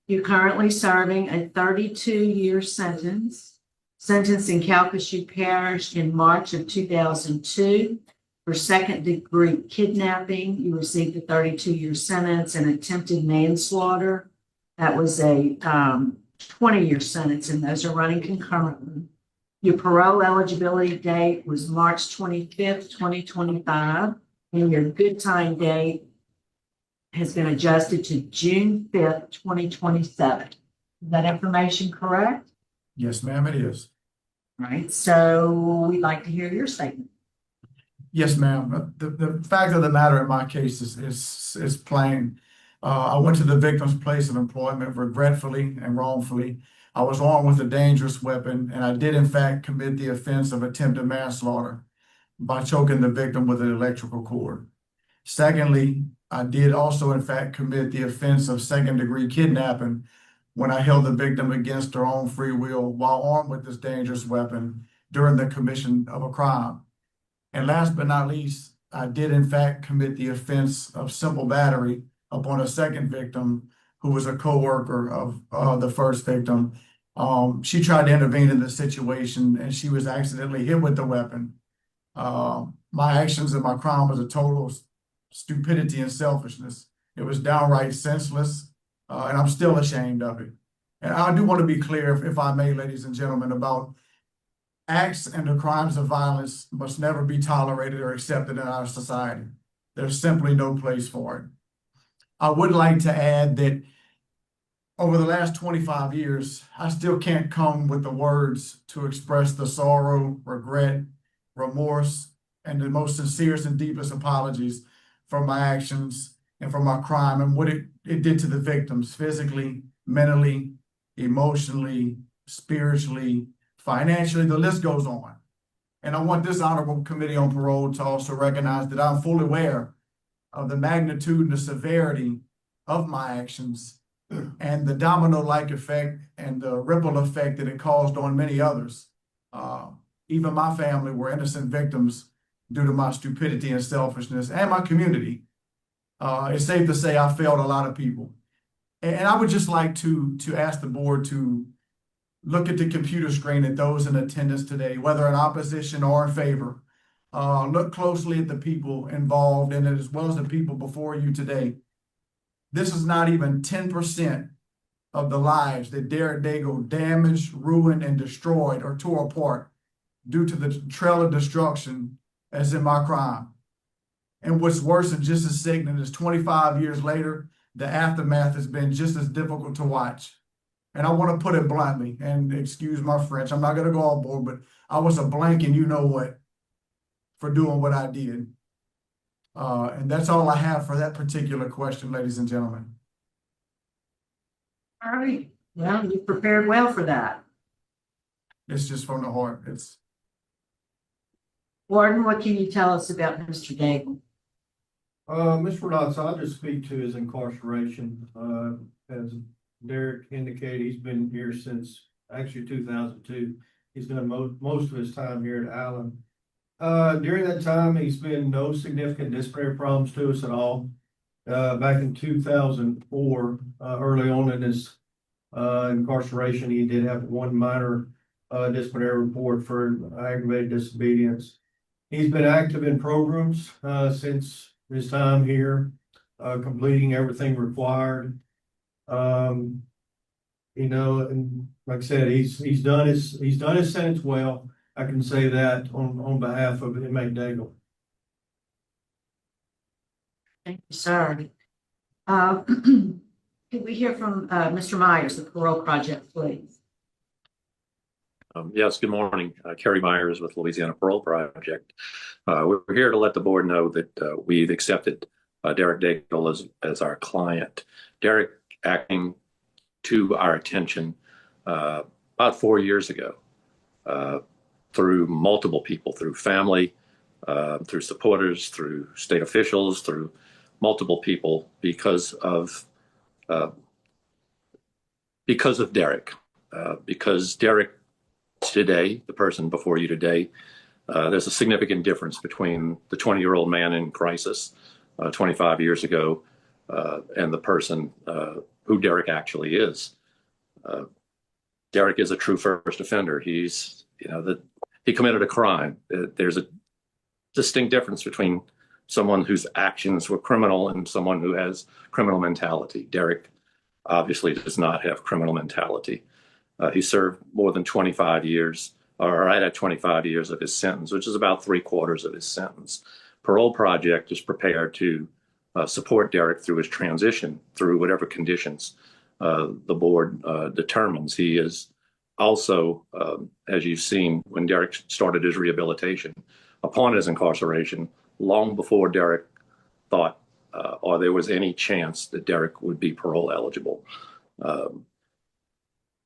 You're currently serving a 32-year sentence, sentenced in Calcasieu Parish in March of 2002 for second-degree kidnapping. You received a 32-year sentence, and attempted manslaughter. That was a 20-year sentence, and those are running concurrently. Your parole eligibility date was March 25th, 2025, and your good time date has been adjusted to June 5th, 2027. Is that information correct? Yes, ma'am, it is. All right, so we'd like to hear your statement. Yes, ma'am. The fact of the matter in my case is plain. I went to the victim's place of employment regretfully and wrongfully. I was armed with a dangerous weapon, and I did in fact commit the offense of attempted manslaughter by choking the victim with an electrical cord. Secondly, I did also in fact commit the offense of second-degree kidnapping when I held the victim against her own free will while armed with this dangerous weapon during the commission of a crime. And last but not least, I did in fact commit the offense of simple battery upon a second victim who was a co-worker of the first victim. She tried to intervene in the situation, and she was accidentally hit with the weapon. My actions and my crime was a total stupidity and selfishness. It was downright senseless, and I'm still ashamed of it. And I do want to be clear, if I may, ladies and gentlemen, about acts and the crimes of violence must never be tolerated or accepted in our society. There's simply no place for it. I would like to add that over the last 25 years, I still can't come with the words to express the sorrow, regret, remorse, and the most sincerest and deepest apologies for my actions and for my crime and what it did to the victims physically, mentally, emotionally, spiritually, financially. The list goes on. And I want this Honorable Committee on Parole to also recognize that I'm fully aware of the magnitude and the severity of my actions and the domino-like effect and the ripple effect that it caused on many others. Even my family were innocent victims due to my stupidity and selfishness, and my community. It's safe to say I failed a lot of people. And I would just like to ask the board to look at the computer screen at those in attendance today, whether in opposition or in favor. Look closely at the people involved in it as well as the people before you today. This is not even 10% of the lives that Derek Daigle damaged, ruined, and destroyed or tore apart due to the trail of destruction as in my crime. And what's worse and just as sickening is 25 years later, the aftermath has been just as difficult to watch. And I want to put it bluntly, and excuse my French, I'm not going to go all board, but I was a blank and you know what for doing what I did. And that's all I have for that particular question, ladies and gentlemen. All right. Well, you prepared well for that. It's just from the heart. Warden, what can you tell us about Mr. Daigle? Mr. Rodotz, I'll just speak to his incarceration. As Derek indicated, he's been here since actually 2002. He's done most of his time here at Allen. During that time, he's been no significant disciplinary problems to us at all. Back in 2004, early on in his incarceration, he did have one minor disciplinary report for aggravated disobedience. He's been active in programs since his time here, completing everything required. And like I said, he's done his sentence well. I can say that on behalf of Inmate Daigle. Thank you, sir. Could we hear from Mr. Myers, the Parole Project, please? Yes, good morning. Kerry Myers with Louisiana Parole Project. We're here to let the board know that we've accepted Derek Daigle as our client. Derek acting to our attention about 4 years ago through multiple people, through family, through supporters, through state officials, through multiple people because of Derek. Because Derek today, the person before you today, there's a significant difference between the 20-year-old man in crisis 25 years ago and the person who Derek actually is. Derek is a true first offender. He's, he committed a crime. There's a distinct difference between someone whose actions were criminal and someone who has criminal mentality. Derek obviously does not have criminal mentality. He served more than 25 years, or right at 25 years of his sentence, which is about 3/4 of his sentence. Parole Project is prepared to support Derek through his transition, through whatever conditions the board determines. He is also, as you've seen, when Derek started his rehabilitation, upon his incarceration, long before Derek thought or there was any chance that Derek would be parole eligible.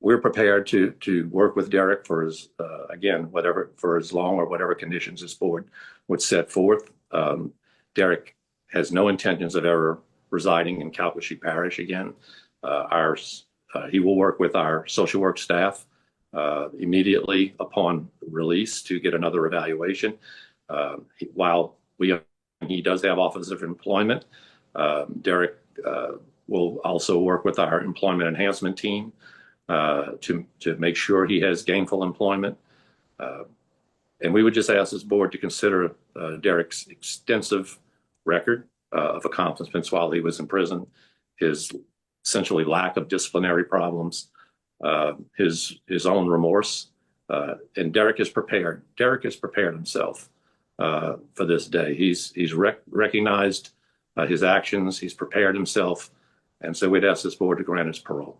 We're prepared to work with Derek for his, again, for as long or whatever conditions this board would set forth. Derek has no intentions of ever residing in Calcasieu Parish again. He will work with our social work staff immediately upon release to get another evaluation. While he does have offers of employment, Derek will also work with our employment enhancement team to make sure he has gainful employment. And we would just ask this board to consider Derek's extensive record of accomplishments while he was in prison, his essentially lack of disciplinary problems, his own remorse. And Derek is prepared. Derek has prepared himself for this day. He's recognized his actions. He's prepared himself. And so we'd ask this board to grant his parole.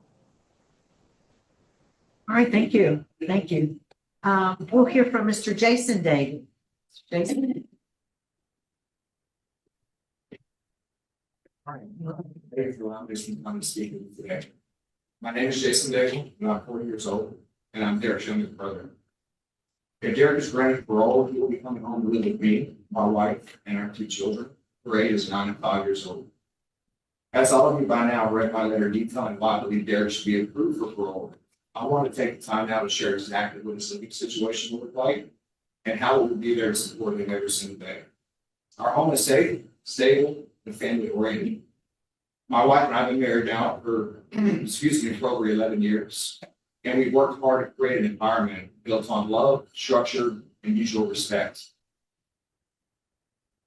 All right, thank you. Thank you. We'll hear from Mr. Jason Daigle. Jason? All right. Thank you for allowing me to come and speak with you today. My name is Jason Daigle, and I'm 40 years old, and I'm Derek's youngest brother. If Derek is granted parole, he will be coming home to live with me, my wife, and our 2 children, who are ages 9 and 5 years old. As all of you by now read my letter detailing why I believe Derek should be approved for parole, I want to take the time now to share exactly what his living situation will look like and how we will be there to support him every single day. Our home is safe, stable, and family-oriented. My wife and I have been married now for, for over 11 years, and we've worked hard to create an environment built on love, structure, and mutual respect.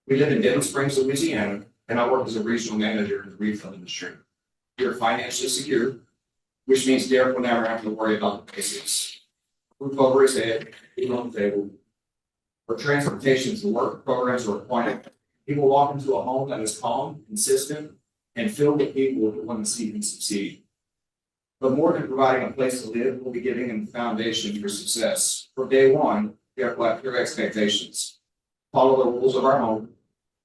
We live in Denton Springs, Louisiana, and I work as a regional manager in the retail industry. We are financially secure, which means Derek will never have to worry about the basics. Roof over his head, food on the table, or transportation to work, programs, or appointment. He will walk into a home that is calm, consistent, and filled with people who want to see him succeed. But more than providing a place to live, we'll be giving him the foundation for success. From day one, Derek will have clear expectations. Follow the rules of our home,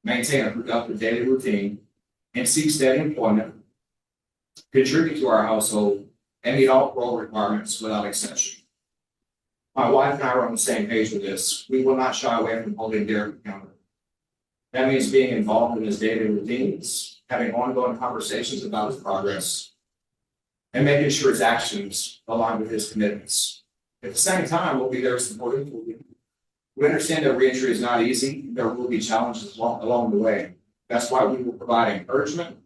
maintain a productive daily routine, and seek steady employment, contribute to our household, and meet all parole requirements without exception. My wife and I are on the same page with this. We will not shy away from holding Derek accountable. That means being involved in his daily routines, having ongoing conversations about his progress, and making sure his actions align with his commitments. At the same time, we'll be there supporting him. We understand that reentry is not easy. There will be challenges along the way. That's why we will provide encouragement,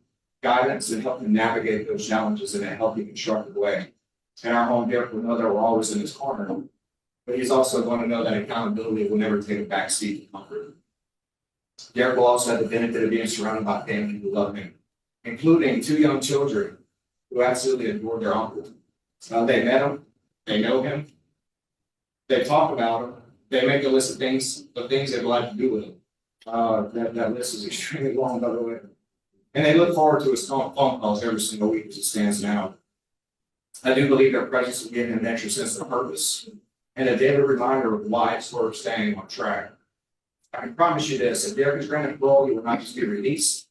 guidance, and help him navigate those challenges in a healthy, constructive way. In our home, Derek will know that we're always in his corner, but he's also going to know that accountability will never take a back seat to comfort. Derek will also have the benefit of being surrounded by family who love him, including 2 young children who absolutely adore their uncle. They met him, they know him, they talk about him, they make a list of things they'd like to do with him. That list is extremely long, by the way. And they look forward to his phone calls every single week as it stands now. I do believe their presence will give him an extra sense of purpose and a daily reminder of why it's worth staying on track. I can promise you this, if Derek is granted parole, he will not just be released.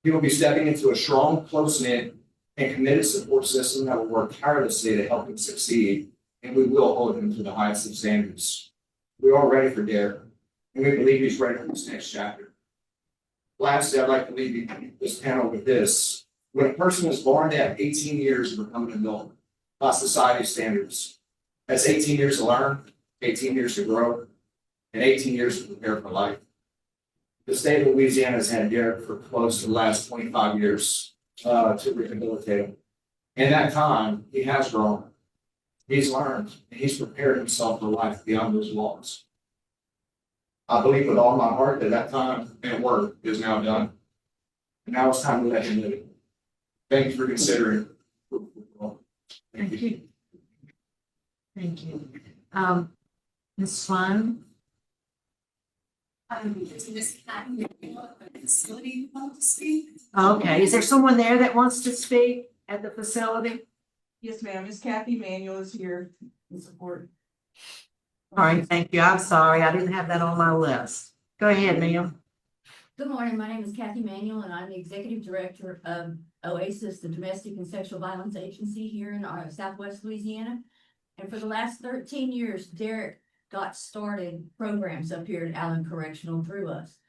He will be stepping into a strong, close-knit, and committed support system that will work tirelessly to help him succeed, and we will hold him to the highest of standards. We are ready for Derek, and we believe he's ready for this next chapter. Lastly, I'd like to leave this panel with this. When a person is born, they have 18 years to become an adult by society's standards. That's 18 years to learn, 18 years to grow, and 18 years to prepare for life. The state of Louisiana has had Derek for close to the last 25 years to rehabilitate him. In that time, he has grown. He's learned, and he's prepared himself for life beyond those walls. I believe with all my heart that that time and work is now done. And now it's time to let him live. Thank you for considering. Thank you. Thank you. Ms. Sloan? Facility want to speak? Okay, is there someone there that wants to speak at the facility? Yes, ma'am. Miss Kathy Manuel is here in support. All right, thank you. I'm sorry, I didn't have that on my list. Go ahead, ma'am. Good morning. My name is Kathy Manuel, and I'm the Executive Director of OASIS, the Domestic and Sexual Violence Agency here in Southwest Louisiana. And for the last 13 years, Derek got started programs up here at Allen Correctional through us.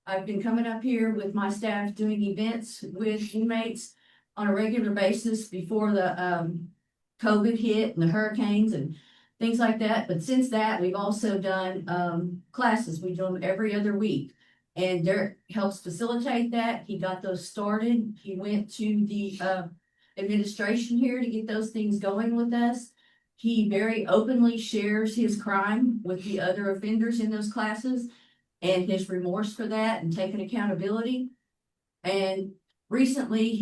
I've been coming up here with my staff doing events with inmates on a regular basis before the COVID hit and the hurricanes and things like that. But since that, we've also done classes. We do them every other week. And Derek helps facilitate that. He got those started. He went to the administration here to get those things going with us. He very openly shares his crime with the other offenders in those classes and his remorse for that and taking accountability. And recently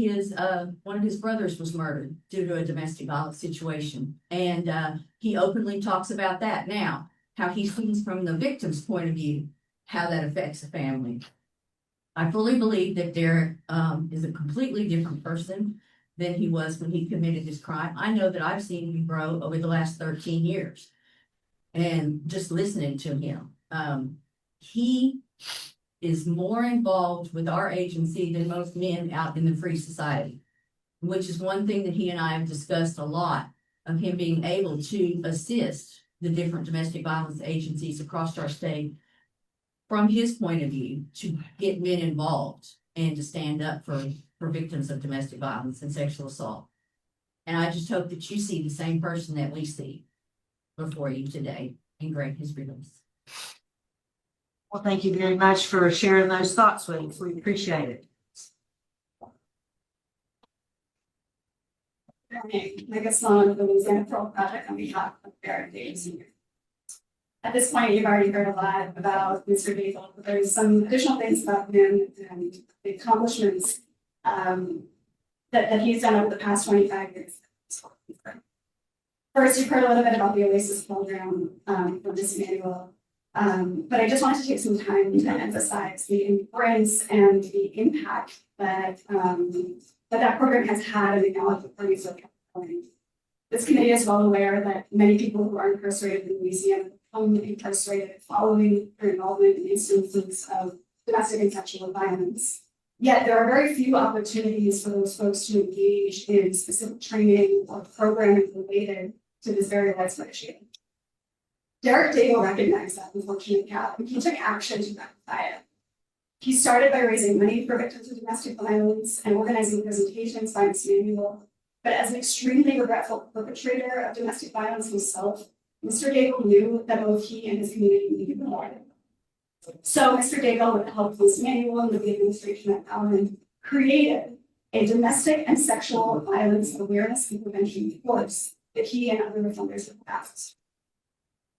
one of his brothers was murdered due to a domestic violence situation. And he openly talks about that now, how he sees from the victim's point of view, how that affects the family. I fully believe that Derek is a completely different person than he was when he committed his crime. I know that I've seen him grow over the last 13 years. And just listening to him, he is more involved with our agency than most men out in the free society, which is one thing that he and I have discussed a lot, of him being able to assist the different domestic violence agencies across our state from his point of view to get men involved and to stand up for victims of domestic violence and sexual assault. And I just hope that you see the same person that we see before you today and grant his release. Well, thank you very much for sharing those thoughts with us. We appreciate it. Like a song of the Louisiana Parole Project on behalf of Derek Daigle Sr. At this point, you've already heard a lot about Mr. Daigle, but there's some additional things about him and the accomplishments that he's done over the past 25 years. First, you've heard a little bit about the OASIS program from Ms. Manuel, but I just wanted to take some time to emphasize the importance and the impact that that program has had in the knowledge of parties of California. This committee is well aware that many people who are incarcerated in Louisiana become incarcerated following their involvement in instances of domestic and sexual violence. Yet there are very few opportunities for those folks to engage in specific training or programming related to this very widespread issue. Derek Daigle recognized that unfortunate gap, and he took action to rectify it. He started by raising money for victims of domestic violence and organizing presentations by Ms. Manuel. But as an extremely regretful perpetrator of domestic violence himself, Mr. Daigle knew that both he and his community needed more. So Mr. Daigle, with the help of Ms. Manuel and the administration at Allen, created a domestic and sexual violence awareness and prevention course that he and other offenders have passed.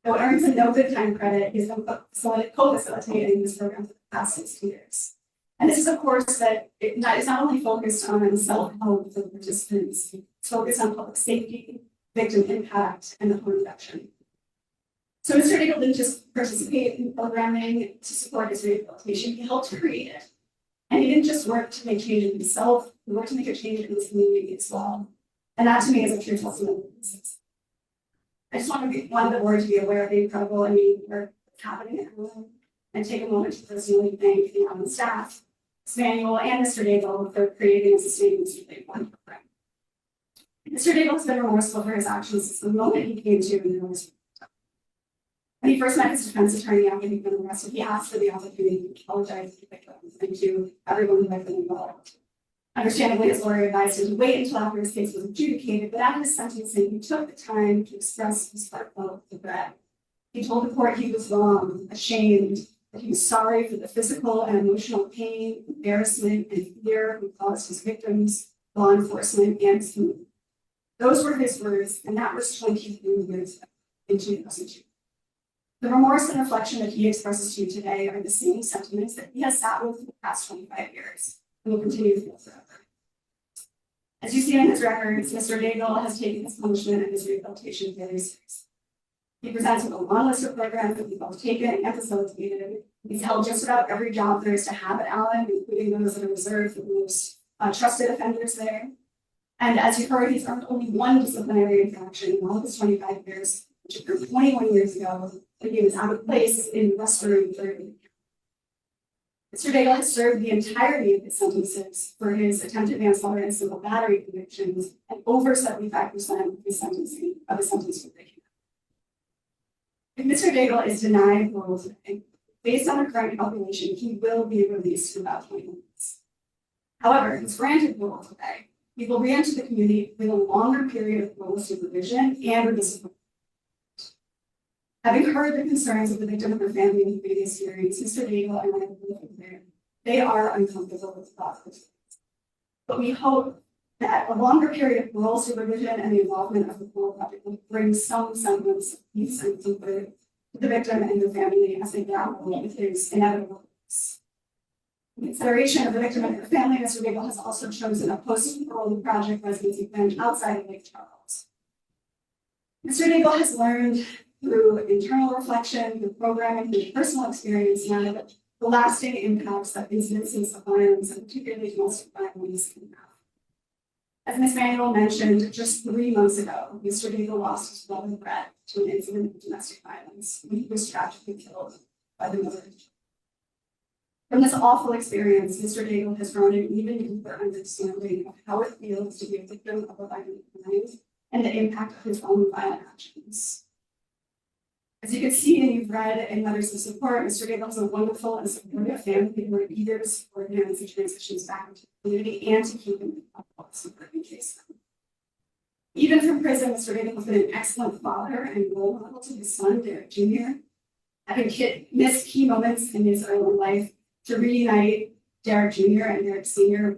Though it earns a no good time credit, he's been co-facilitating this program for the past 6 years. And this is a course that is not only focused on self-help for the participants, it's focused on public safety, victim impact, and the harm reduction. So Mr. Daigle didn't just participate in programming to support his rehabilitation, he helped create it. And he didn't just work to make change in himself, he worked to make a change in his community as well. And that to me is a true testimony of this. I just want the board to be aware of the incredible work that's happening at Warden and take a moment to personally thank the Allen staff, Ms. Manuel, and Mr. Daigle for creating and sustaining this really important program. Mr. Daigle has been remorseful for his actions since the moment he came to and was. When he first met his defense attorney after he'd been arrested, he asked for the opportunity to apologize to the victims and to everyone who had been involved. Understandably, his lawyer advised him to wait until after his case was adjudicated, but after his sentencing, he took the time to express his heartfelt regret. He told the court he was wrong, ashamed, that he was sorry for the physical and emotional pain, embarrassment, and fear he caused his victims, law enforcement, and his community. Those were his words, and that was 23 years ago in 2002. The remorse and reflection that he expresses to you today are the same sentiments that he has sat with for the past 25 years and will continue to feel forever. As you see in his records, Mr. Daigle has taken his punishment and his rehabilitation very seriously. He presents with a long list of programs that we've both taken and facilitated. He's held just about every job there is to have at Allen, including those that are reserved for the most trusted offenders there. And as you've heard, he's earned only one disciplinary infraction in all of his 25 years, which occurred 21 years ago, when he was out of place in Western 30. Mr. Daigle has served the entirety of his sentences for his attempted manslaughter and civil battery convictions, and over 75% of his sentence for breaking. If Mr. Daigle is denied parole today, based on the current calculation, he will be released in about 20 minutes. However, if he's granted parole today, he will re-enter the community with a longer period of parole supervision and with discipline. Having heard the concerns of the victim and her family in the previous hearings, Mr. Daigle and I have been there. They are uncomfortable with the thought of this. But we hope that a longer period of parole supervision and the involvement of the Parole Project will bring some semblance of peace and comfort to the victim and their family as they grapple with his inevitable loss. In consideration of the victim and her family, Mr. Daigle has also chosen a post-parole project residency plan outside of Lake Charles. Mr. Daigle has learned through internal reflection, through programming, through personal experience, now that the lasting impacts that instances of violence, and particularly domestic violence, can have. As Ms. Manuel mentioned, just 3 months ago, Mr. Daigle lost his brother Brett to an incident of domestic violence when he was tragically killed by the mother. From this awful experience, Mr. Daigle has grown an even deeper understanding of how it feels to be a victim of a violent crime and the impact of his own violent actions. As you can see and you've read in letters of support, Mr. Daigle has a wonderful and supportive family who are eager to support him as he transitions back into the community and to keep him in case. Even from prison, Mr. Daigle has been an excellent father and role model to his son, Derek Jr., having missed key moments in his early life to reunite Derek Jr. and Derek Sr.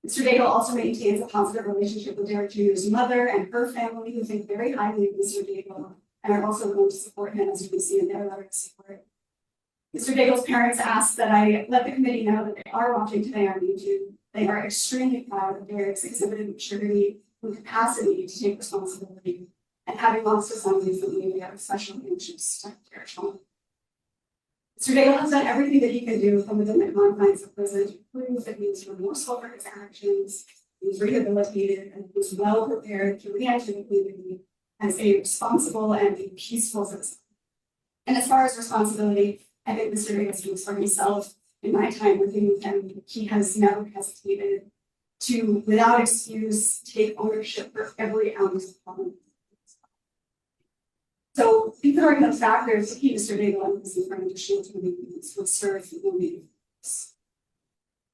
Mr. Daigle also maintains a positive relationship with Derek Jr.'s mother and her family, who think very highly of Mr. Daigle and are also willing to support him, as you can see in their letter of support. Mr. Daigle's parents asked that I let the committee know that they are watching today on YouTube. They are extremely proud of Derek's exhibited maturity and capacity to take responsibility, and having lost a son recently, they are especially anxious to have Derek home. Mr. Daigle has done everything that he can do from within the confines of prison to prove that he was remorseful for his actions, he was rehabilitated, and he was well prepared to re-enter the community as a responsible and a peaceful citizen. And as far as responsibility, I think Mr. Daigle speaks for himself. In my time working with him, he has never hesitated to, without excuse, take ownership for every ounce of problem. So, considering those factors, he, Mr. Daigle, and his for an additional 20 weeks would serve the only.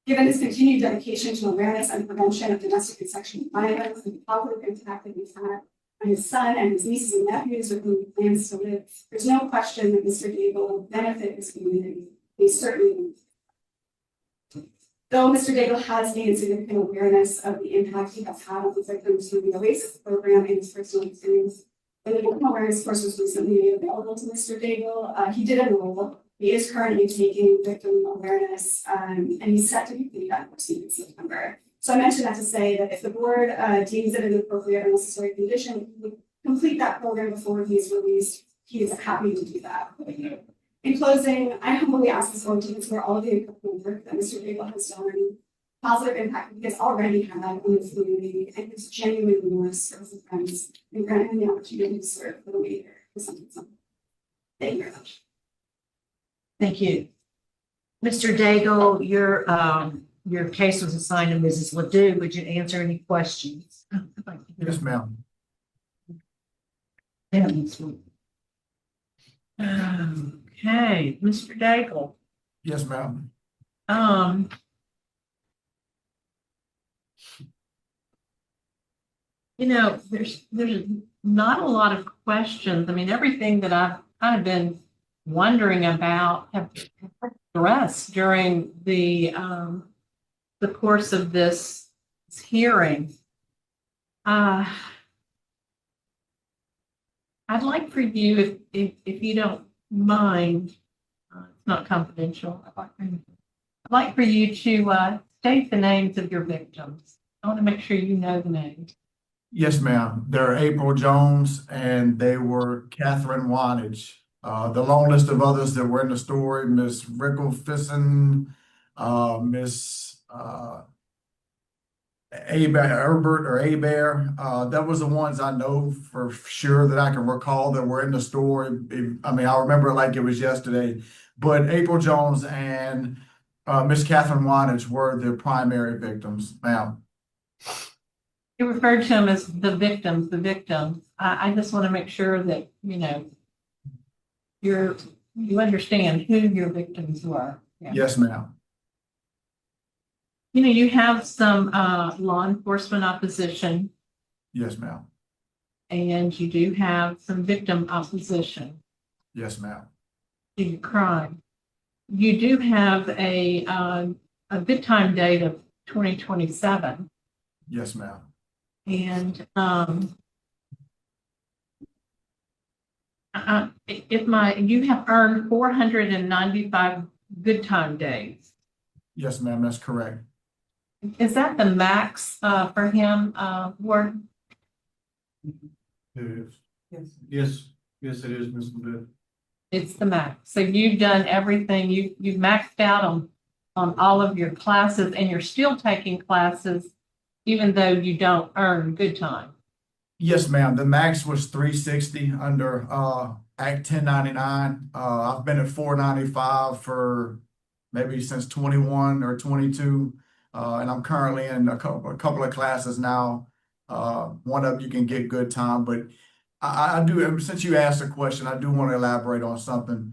Given his continued dedication to awareness and prevention of domestic and sexual violence and the positive impact that he's had on his son and his nieces and nephews with whom he plans to live, there's no question that Mr. Daigle will benefit his community. He certainly will. Though Mr. Daigle has gained significant awareness of the impact he has had on the victims through the OASIS program and his personal experience, the victim awareness course was recently made available to Mr. Daigle. He did enroll. He is currently taking victim awareness, and he's set to complete that course in September. So I mentioned that to say that if the board deems it an appropriate or necessary condition, he would complete that program before he is released. He is happy to do that. In closing, I humbly ask this board to consider all of the important work that Mr. Daigle has done, positive impact he has already had on his community, and his genuine remorse for his friends, and grant him the opportunity to serve for the later for something. Thank you very much. Thank you. Mr. Daigle, your case was assigned to Mrs. Ledoux. Would you answer any questions? Yes, ma'am. Okay, Mr. Daigle. Yes, ma'am. You know, there's not a lot of questions. I mean, everything that I've kind of been wondering about have addressed during the course of this hearing. I'd like for you, if you don't mind, it's not confidential. I'd like for you to state the names of your victims. I want to make sure you know the names. Yes, ma'am. They're April Jones and they were Catherine Wanage. The long list of others that were in the story, Miss Rickle Fisson, Miss Herbert or Abear, that was the ones I know for sure that I can recall that were in the story. I mean, I remember it like it was yesterday. But April Jones and Miss Catherine Wanage were the primary victims, ma'am. You referred to them as the victims, the victims. I just want to make sure that, you know, you understand who your victims were. Yeah. Yes, ma'am. You know, you have some law enforcement opposition, Yes, ma'am. and you do have some victim opposition Yes, ma'am. to your crime. You do have a good time date of 2027, Yes, ma'am. and you have earned 495 good time days. Yes, ma'am. That's correct. Is that the max for him, Warden? It is. Yes, it is, Ms. Beth. It's the max. So you've done everything. You've maxed out on all of your classes, and you're still taking classes even though you don't earn good time. Yes, ma'am. The max was 360 under Act 1099. I've been at 495 for maybe since 21 or 22. And I'm currently in a couple of classes now. One of you can get good time, but I do, since you asked the question, I do want to elaborate on something.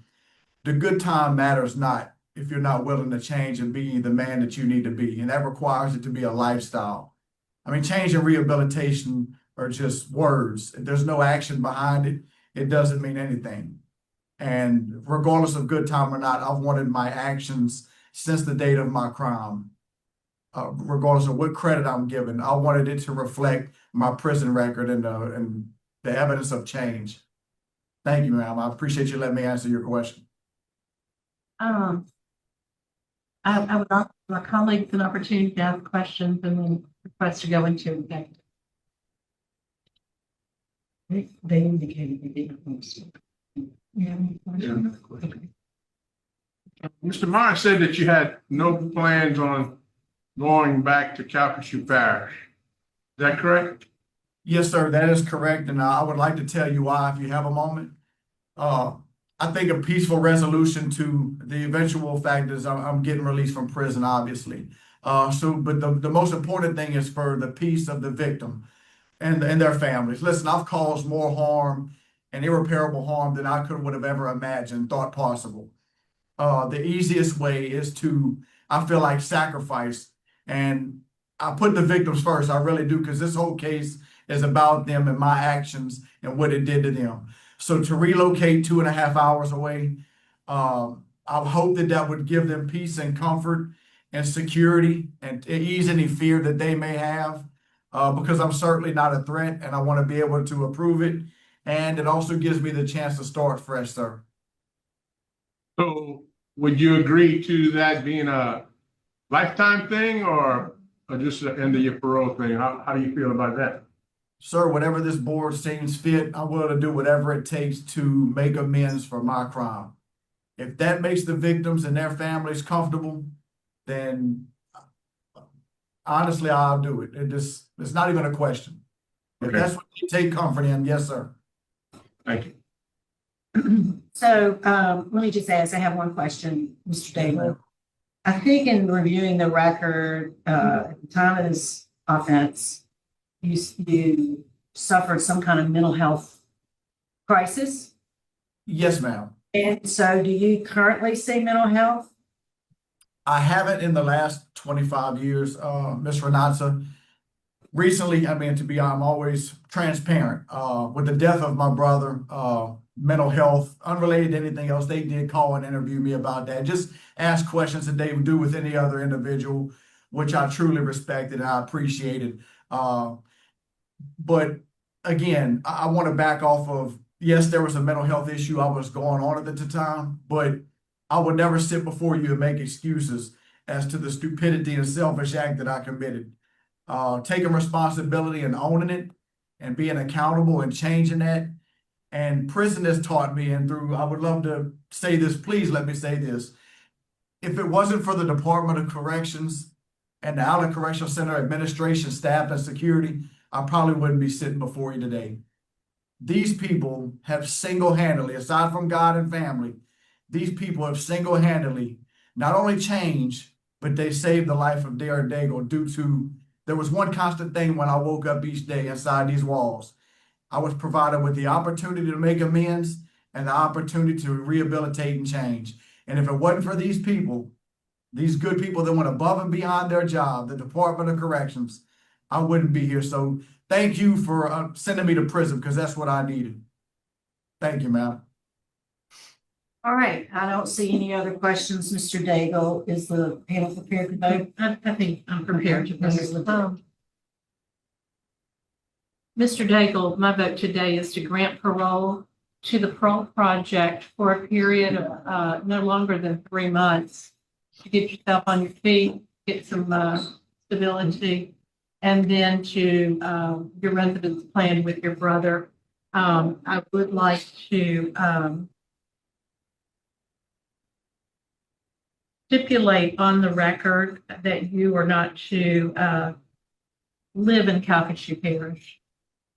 The good time matters not if you're not willing to change and be the man that you need to be. And that requires it to be a lifestyle. I mean, change and rehabilitation are just words. If there's no action behind it, it doesn't mean anything. And regardless of good time or not, I've wanted my actions since the date of my crime. Regardless of what credit I'm given, I wanted it to reflect my prison record and the evidence of change. Thank you, ma'am. I appreciate you letting me answer your question. I would offer my colleagues an opportunity to ask questions and then request to go into executive. They indicated they didn't. Mr. Myers said that you had no plans on going back to Calcasieu Parish. Is that correct? Yes, sir, that is correct. And I would like to tell you why, if you have a moment. I think a peaceful resolution to the eventual fact is I'm getting released from prison, obviously. But the most important thing is for the peace of the victim and their families. Listen, I've caused more harm and irreparable harm than I would have ever imagined, thought possible. The easiest way is to, I feel like, sacrifice. And I put the victims first. I really do, because this whole case is about them and my actions and what it did to them. So to relocate 2.5 hours away, I hope that would give them peace and comfort and security and ease any fear that they may have, because I'm certainly not a threat and I want to be able to approve it. And it also gives me the chance to start fresh, sir. So would you agree to that being a lifetime thing or just the end of your parole thing? How do you feel about that? Sir, whatever this board seems fit, I'm willing to do whatever it takes to make amends for my crime. If that makes the victims and their families comfortable, then honestly, I'll do it. It's not even a question. If Okay. that's what you take comfort in, yes, sir. Thank you. So let me just ask, I have one question, Mr. Daigle. I think in reviewing the record, at the time of this offense, you suffered some kind of mental health crisis. Yes, ma'am. And so do you currently see mental health? I haven't in the last 25 years, Ms. Renata. Recently, I mean, I'm always transparent. With the death of my brother, mental health, unrelated to anything else. They did call and interview me about that. Just ask questions that they would do with any other individual, which I truly respected and I appreciated. But again, I want to back off of, yes, there was a mental health issue I was going on at the time, but I would never sit before you and make excuses as to the stupidity and selfish act that I committed. Taking responsibility and owning it and being accountable and changing that. And prison has taught me, and through, I would love to say this, please let me say this. If it wasn't for the Department of Corrections and the Allen Correctional Center administration, staff, and security, I probably wouldn't be sitting before you today. These people have single-handedly, aside from God and family, these people have single-handedly not only changed, but they saved the life of Derek Daigle due to, there was one constant thing when I woke up each day inside these walls. I was provided with the opportunity to make amends and the opportunity to rehabilitate and change. And if it wasn't for these people, these good people that went above and beyond their job, the Department of Corrections, I wouldn't be here. So thank you for sending me to prison, because that's what I needed. Thank you, ma'am. All right, I don't see any other questions. Mr. Daigle, is the panel prepared to vote? I think I'm prepared to Mrs. vote. Ledoux. Mr. Daigle, my vote today is to grant parole to the Parole Project for a period of no longer than 3 months to get yourself on your feet, get some stability, and then to your residence plan with your brother. I would like to stipulate on the record that you are not to live in Calcasieu Parish.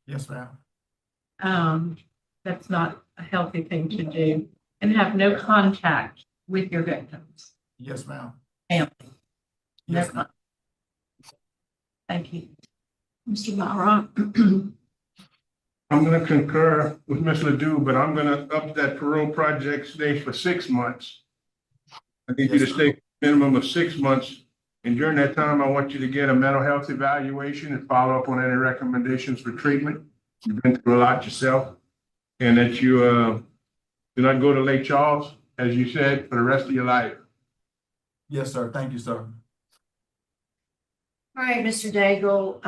Yes, ma'am. That's not a healthy thing to do, and have no contact with your victims. Yes, ma'am. Family. No Yes, ma'am. contact. Thank you. Mr. Myra. I'm gonna concur with Ms. Ledoux, but I'm gonna up that parole project stay for 6 months. I need you to stay minimum of 6 months, and during that time, I want you to get a mental health evaluation and follow up on any recommendations for treatment. You've been through a lot yourself, and that you do not go to Lake Charles, as you said, for the rest of your life. Yes, sir. Thank you, sir. All right, Mr. Daigle,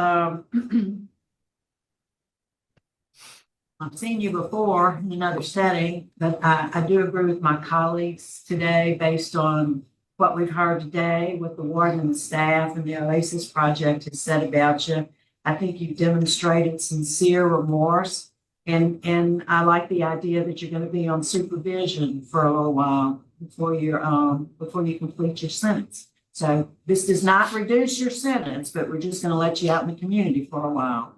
I've seen you before in another setting, but I do agree with my colleagues today based on what we've heard today, what the warden and the staff and the Oasis Project has said about you. I think you've demonstrated sincere remorse, and I like the idea that you're going to be on supervision for a little while before you complete your sentence. So this does not reduce your sentence, but we're just going to let you out in the community for a while.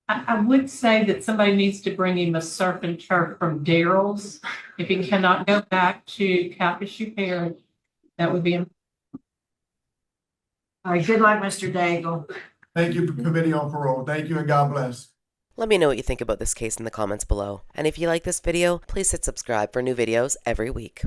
I would say that somebody needs to bring him a surf and turf from Daryl's. If he cannot go back to Calcasieu Parish, that would be. All right, good luck, Mr. Daigle. Thank you, Committee on Parole. Thank you, and God bless. Let me know what you think about this case in the comments below. And if you like this video, please hit subscribe for new videos every week.